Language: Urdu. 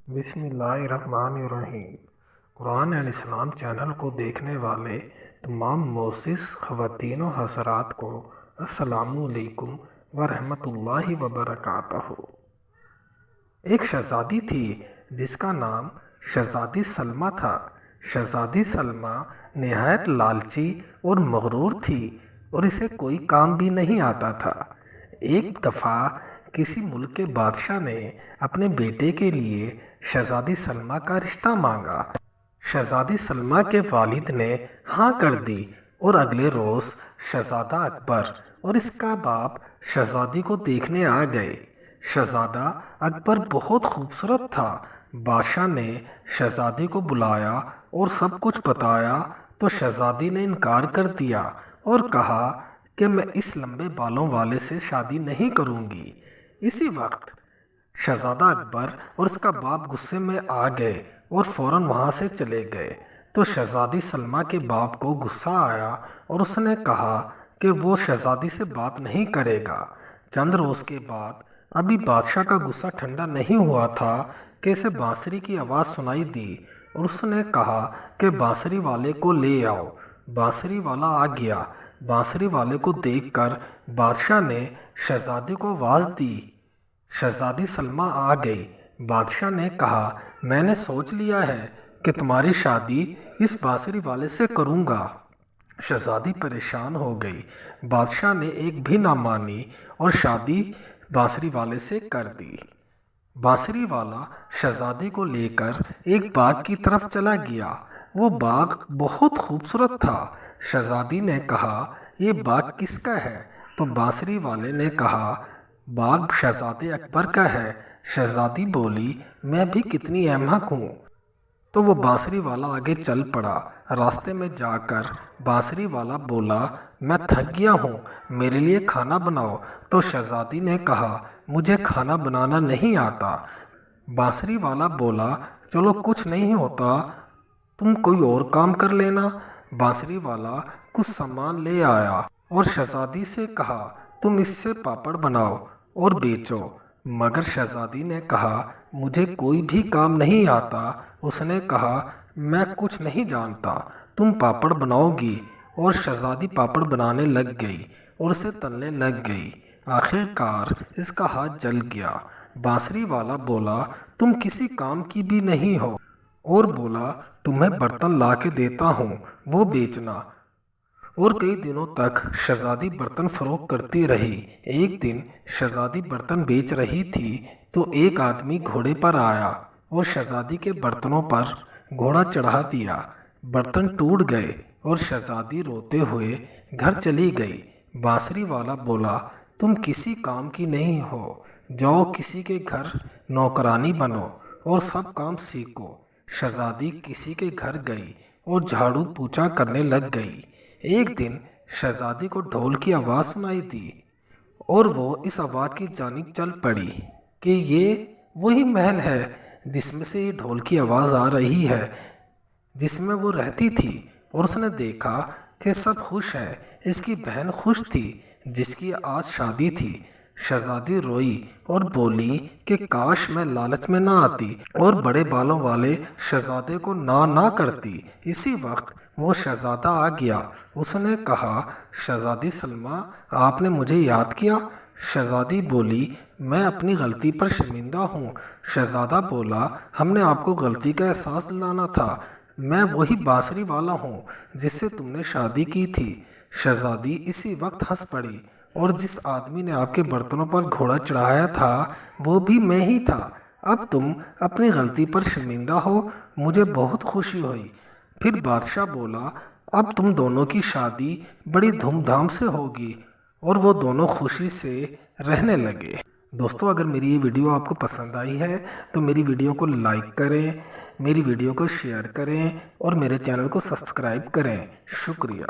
بسم اللہ الرحمن الرحیم۔ قرآن اینڈ اسلام چینل کو دیکھنے والے تمام معزز خواتین و حضرات کو السلام علیکم ورحمۃ اللہ وبرکاتہ۔ ایک شہزادی تھی جس کا نام شہزادی سلمیٰ تھا۔ شہزادی سلمیٰ نہایت لالچی اور مغرور تھی اور اسے کوئی کام بھی نہیں آتا تھا۔ ایک دفعہ کسی ملک کے بادشاہ نے اپنے بیٹے کے لیے شہزادی سلمیٰ کا رشتہ مانگا۔ شہزادی سلمیٰ کے والد نے ہاں کر دی اور اگلے روز شہزادہ اکبر اور اس کا باپ شہزادی کو دیکھنے آ گئے۔ شہزادہ اکبر بہت خوبصورت تھا۔ بادشاہ نے شہزادی کو بلایا اور سب کچھ بتایا تو شہزادی نے انکار کر دیا اور کہا کہ میں اس لمبے بالوں والے سے شادی نہیں کروں گی۔ اسی وقت شہزادہ اکبر اور اس کا باپ غصے میں آ گئے اور فوراً وہاں سے چلے گئے۔ تو شہزادی سلمیٰ کے باپ کو غصہ آیا اور اس نے کہا کہ وہ شہزادی سے بات نہیں کرے گا۔ چند روز کے بعد ابھی بادشاہ کا غصہ ٹھنڈا نہیں ہوا تھا کہ اسے بانسری کی آواز سنائی دی اور اس نے کہا کہ بانسری والے کو لے آؤ۔ بانسری والا آ گیا۔ بانسری والے کو دیکھ کر بادشاہ نے شہزادی کو آواز دی۔ شہزادی سلمیٰ آ گئی۔ بادشاہ نے کہا میں نے سوچ لیا ہے کہ تمہاری شادی اس بانسری والے سے کروں گا۔ شہزادی پریشان ہو گئی۔ بادشاہ نے ایک بھی نہ مانی اور شادی بانسری والے سے کر دی۔ بانسری والا شہزادی کو لے کر ایک باغ کی طرف چلا گیا۔ وہ باغ بہت خوبصورت تھا۔ شہزادی نے کہا یہ باغ کس کا ہے؟ تو بانسری والے نے کہا باغ شہزادے اکبر کا ہے۔ شہزادی بولی میں بھی کتنی احمق ہوں۔ تو وہ بانسری والا آگے چل پڑا۔ راستے میں جا کر بانسری والا بولا میں تھک گیا ہوں، میرے لیے کھانا بناؤ۔ تو شہزادی نے کہا مجھے کھانا بنانا نہیں آتا۔ بانسری والا بولا چلو کچھ نہیں ہوتا، تم کوئی اور کام کر لینا۔ بانسری والا کچھ سامان لے آیا اور شہزادی سے کہا تم اس سے پاپڑ بناؤ اور بیچو۔ مگر شہزادی نے کہا مجھے کوئی بھی کام نہیں آتا۔ اس نے کہا میں کچھ نہیں جانتا، تم پاپڑ بناؤ گی۔ اور شہزادی پاپڑ بنانے لگ گئی اور اسے تلنے لگ گئی۔ آخر کار اس کا ہاتھ جل گیا۔ بانسری والا بولا تم کسی کام کی بھی نہیں ہو، اور بولا تمہیں برتن لا کے دیتا ہوں، وہ بیچنا۔ اور کئی دنوں تک شہزادی برتن فروخت کرتی رہی۔ ایک دن شہزادی برتن بیچ رہی تھی تو ایک آدمی گھوڑے پر آیا اور شہزادی کے برتنوں پر گھوڑا چڑھا دیا۔ برتن ٹوٹ گئے اور شہزادی روتے ہوئے گھر چلی گئی۔ بانسری والا بولا تم کسی کام کی نہیں ہو، جاؤ کسی کے گھر نوکرانی بنو اور سب کام سیکھو۔ شہزادی کسی کے گھر گئی اور جھاڑو پوچھا کرنے لگ گئی۔ ایک دن شہزادی کو ڈھول کی آواز سنائی دی اور وہ اس آواز کی جانب چل پڑی کہ یہ وہی محل ہے جس میں سے یہ ڈھول کی آواز آ رہی ہے، جس میں وہ رہتی تھی۔ اور اس نے دیکھا کہ سب خوش ہیں۔ اس کی بہن خوش تھی جس کی آج شادی تھی۔ شہزادی روئی اور بولی کہ کاش میں لالچ میں نہ آتی اور بڑے بالوں والے شہزادے کو نہ کرتی۔ اسی وقت وہ شہزادہ آ گیا۔ اس نے کہا شہزادی سلمیٰ آپ نے مجھے یاد کیا؟ شہزادی بولی میں اپنی غلطی پر شرمندہ ہوں۔ شہزادہ بولا ہم نے آپ کو غلطی کا احساس دلانا تھا، میں وہی بانسری والا ہوں جس سے تم نے شادی کی تھی۔ شہزادی اسی وقت ہنس پڑی اور جس آدمی نے آپ کے برتنوں پر گھوڑا چڑھایا تھا وہ بھی میں ہی تھا۔ اب تم اپنی غلطی پر شرمندہ ہو، مجھے بہت خوشی ہوئی۔ پھر بادشاہ بولا اب تم دونوں کی شادی بڑی دھوم دھام سے ہوگی، اور وہ دونوں خوشی سے رہنے لگے۔ دوستو اگر میری یہ ویڈیو آپ کو پسند آئی ہے تو میری ویڈیو کو لائک کریں، میری ویڈیو کو شیئر کریں اور میرے چینل کو سبسکرائب کریں۔ شکریہ۔